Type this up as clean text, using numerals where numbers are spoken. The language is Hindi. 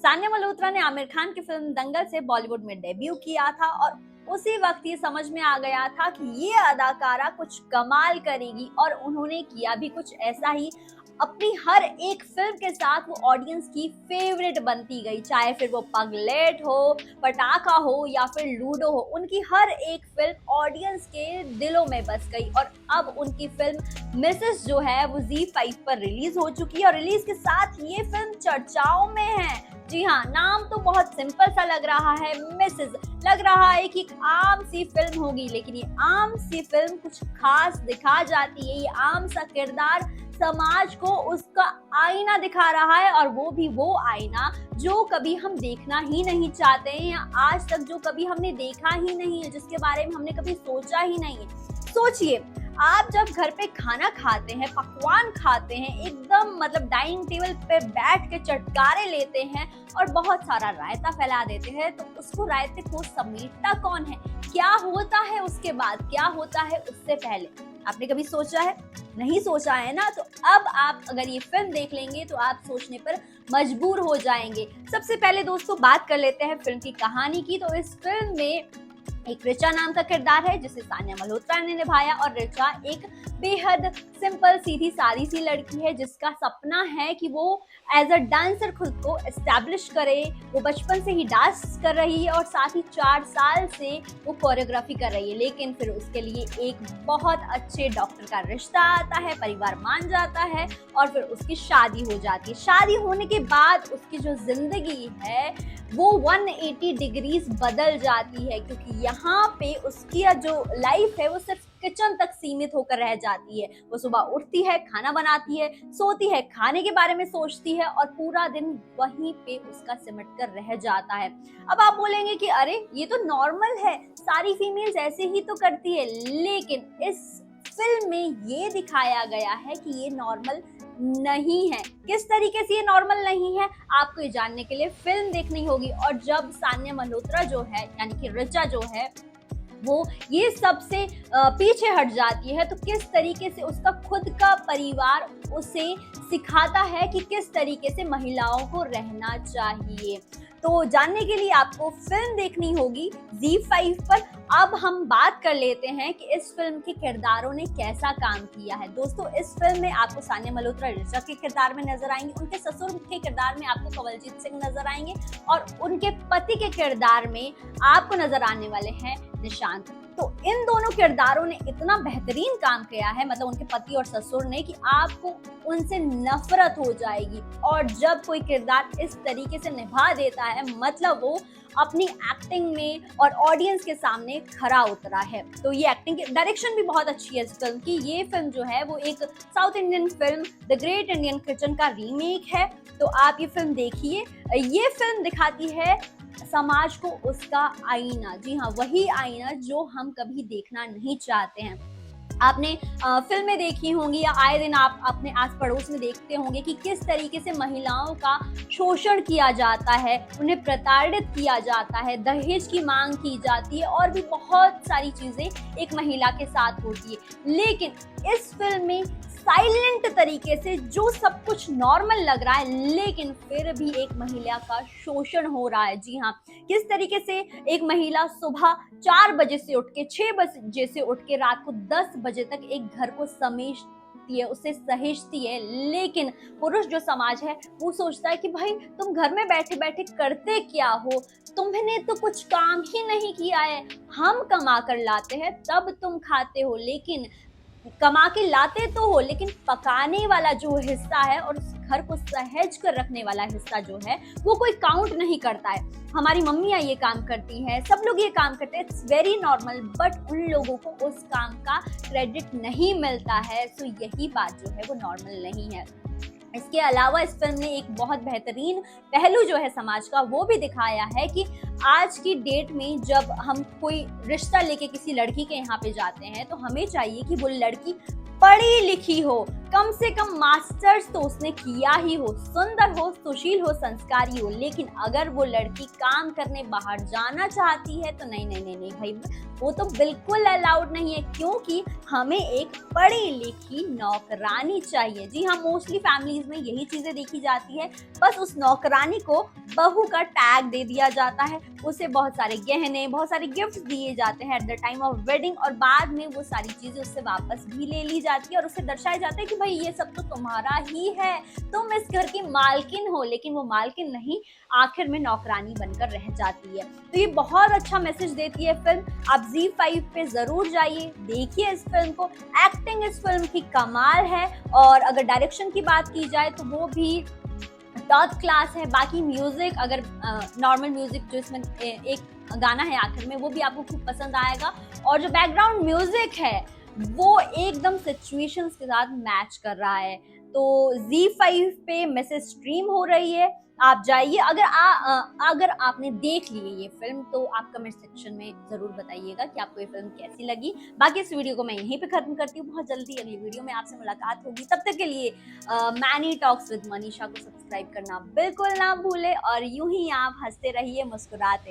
सानिया मल्होत्रा ने आमिर खान की फिल्म दंगल से बॉलीवुड में डेब्यू किया था और उसी वक्त ये समझ में आ गया था कि ये अदाकारा कुछ कमाल करेगी और उन्होंने किया भी कुछ ऐसा ही। अपनी हर एक फिल्म के साथ वो ऑडियंस की फेवरेट बनती गई, चाहे फिर वो पगलेट हो, पटाखा हो या फिर लूडो हो। उनकी हर एक फिल्म ऑडियंस के दिलों में बस गई और अब उनकी फिल्म मिसेस जो है वो ZEE5 पर रिलीज हो चुकी है और रिलीज के साथ ये फिल्म चर्चाओं में है। जी हाँ, नाम तो बहुत सिंपल सा लग रहा है, मिसेस। लग रहा है कि एक आम सी फिल्म होगी, लेकिन ये आम सी फिल्म कुछ खास दिखा जाती है। ये आम सा किरदार समाज को उसका आईना दिखा रहा है और वो भी वो आईना जो कभी हम देखना ही नहीं चाहते हैं या आज तक जो कभी हमने देखा ही नहीं है, जिसके बारे में हमने कभी सोचा ही नहीं है। सोचिए, आप जब घर पे खाना खाते हैं, पकवान खाते हैं, एकदम मतलब डाइनिंग टेबल पे बैठ के चटकारे लेते हैं और बहुत सारा रायता फैला देते हैं, तो उसको रायते को समेटता कौन है? क्या होता है उसके बाद, क्या होता है उससे पहले? आपने कभी सोचा है? नहीं सोचा है ना? तो अब आप अगर ये फिल्म देख लेंगे तो आप सोचने पर मजबूर हो जाएंगे। सबसे पहले दोस्तों बात कर लेते हैं फिल्म की कहानी की। तो इस फिल्म में एक ऋचा नाम का किरदार है जिसे सानिया मल्होत्रा ने निभाया और ऋचा एक बेहद सिंपल सीधी सादी सी लड़की है जिसका सपना है कि वो एज अ डांसर खुद को एस्टैब्लिश करे। वो बचपन से ही डांस कर रही है और साथ ही 4 साल से वो कोरियोग्राफी कर रही है, लेकिन फिर उसके लिए एक बहुत अच्छे डॉक्टर का रिश्ता आता है, परिवार मान जाता है और फिर उसकी शादी हो जाती है। शादी होने के बाद उसकी जो जिंदगी है वो 180 डिग्रीज बदल जाती है, क्योंकि यहाँ पे उसकी जो लाइफ है वो सिर्फ किचन तक सीमित होकर रह जाती है। वो सुबह उठती है, खाना बनाती है, सोती है, खाने के बारे में सोचती है और पूरा दिन वहीं पे उसका सिमट कर रह जाता है। अब आप बोलेंगे कि अरे ये तो नॉर्मल है, सारी फीमेल्स ऐसे ही तो करती है, लेकिन इस फिल्म में ये दिखाया गया है कि ये नॉर्मल नहीं है। किस तरीके से ये नॉर्मल नहीं है, आपको ये जानने के लिए फिल्म देखनी होगी। और जब सानिया मल्होत्रा जो है यानी कि ऋचा जो है वो ये सबसे पीछे हट जाती है, तो किस तरीके से उसका खुद का परिवार उसे सिखाता है कि किस तरीके से महिलाओं को रहना चाहिए। तो जानने के लिए आपको फिल्म देखनी होगी ZEE5 पर। अब हम बात कर लेते हैं कि इस फिल्म के किरदारों ने कैसा काम किया है। दोस्तों, इस फिल्म में आपको सानिया मल्होत्रा ऋचा के किरदार में नजर आएंगे, उनके ससुर के किरदार में आपको कंवलजीत सिंह नजर आएंगे और उनके पति के किरदार में आपको नजर आने वाले हैं निशांत। तो इन दोनों किरदारों ने इतना बेहतरीन काम किया है, मतलब उनके पति और ससुर ने, कि आपको उनसे नफरत हो जाएगी। और जब कोई किरदार इस तरीके से निभा देता है, मतलब वो अपनी एक्टिंग में और ऑडियंस के सामने खरा उतरा है। तो ये एक्टिंग की डायरेक्शन भी बहुत अच्छी है इस फिल्म की। ये फिल्म जो है वो एक south Indian film the great Indian kitchen का रीमेक है। तो आप ये फिल्म देखिए। ये फिल्म दिखाती है समाज को उसका आईना। जी हाँ, वही आईना जो हम कभी देखना नहीं चाहते हैं। आपने फिल्में देखी होंगी या आए दिन आप अपने आस पड़ोस में देखते होंगे कि किस तरीके से महिलाओं का शोषण किया जाता है, उन्हें प्रताड़ित किया जाता है, दहेज की मांग की जाती है और भी बहुत सारी चीजें एक महिला के साथ होती है। लेकिन इस फिल्म में साइलेंट तरीके से जो सब कुछ नॉर्मल लग रहा है, लेकिन फिर भी एक महिला का शोषण हो रहा है। जी हाँ, किस तरीके से एक महिला सुबह 4 बजे से उठ के 6 बजे से उठ के रात को 10 बजे तक एक घर को समेटती है, उसे सहेजती है, लेकिन पुरुष जो समाज है वो सोचता है कि भाई तुम घर में बैठे बैठे करते क्या हो, तुमने तो कुछ काम ही नहीं किया है, हम कमा कर लाते हैं तब तुम खाते हो, लेकिन कमा के लाते तो हो लेकिन पकाने वाला जो हिस्सा है और उस घर को सहेज कर रखने वाला हिस्सा जो है वो कोई काउंट नहीं करता है। हमारी मम्मियाँ ये काम करती हैं, सब लोग ये काम करते हैं, इट्स वेरी नॉर्मल, बट उन लोगों को उस काम का क्रेडिट नहीं मिलता है। तो यही बात जो है वो नॉर्मल नहीं है। इसके अलावा इस फिल्म ने एक बहुत बेहतरीन पहलू जो है समाज का वो भी दिखाया है कि आज की डेट में जब हम कोई रिश्ता लेके किसी लड़की के यहाँ पे जाते हैं तो हमें चाहिए कि वो लड़की पढ़ी लिखी हो, कम से कम मास्टर्स तो उसने किया ही हो, सुंदर हो, सुशील हो, संस्कारी हो। लेकिन अगर वो लड़की काम करने बाहर जाना चाहती है तो नहीं नहीं नहीं नहीं भाई, वो तो बिल्कुल अलाउड नहीं है, क्योंकि हमें एक पढ़ी लिखी नौकरानी चाहिए। जी हाँ, मोस्टली फैमिलीज में यही चीजें देखी जाती है। बस उस नौकरानी को बहू का टैग दे दिया जाता है, उसे बहुत सारे गहने, बहुत सारे गिफ्ट दिए जाते हैं at the time of wedding, और बाद में वो सारी चीजें उससे वापस भी ले ली जाती है और उसे दर्शाया जाता है कि भाई ये सब तो तुम्हारा ही है, तुम इस घर की मालकिन हो। लेकिन वो मालकिन नहीं, आखिर में नौकरानी बनकर रह जाती है। तो ये बहुत अच्छा मैसेज देती है फिल्म। आप ZEE5 पे जरूर जाइए, देखिए इस फिल्म को। एक्टिंग इस फिल्म की कमाल है, और अगर डायरेक्शन की बात की जाए तो वो भी टॉप क्लास है। बाकी म्यूजिक, अगर नॉर्मल म्यूजिक जो इसमें एक गाना है आखिर में, वो भी आपको खूब पसंद आएगा। और जो बैकग्राउंड म्यूजिक है वो एकदम सिचुएशंस के साथ मैच कर रहा है। तो ZEE5 पे मैसेज स्ट्रीम हो रही है, आप जाइए। अगर आपने देख ली है ये फिल्म तो आप कमेंट सेक्शन में जरूर बताइएगा कि आपको ये फिल्म कैसी लगी। बाकी इस वीडियो को मैं यहीं पे खत्म करती हूँ, बहुत जल्दी अगली वीडियो में आपसे मुलाकात होगी। तब तक के लिए मैनी टॉक्स विद मनीषा को सब्सक्राइब करना बिल्कुल ना भूले, और यूं ही आप हंसते रहिए, मुस्कुराते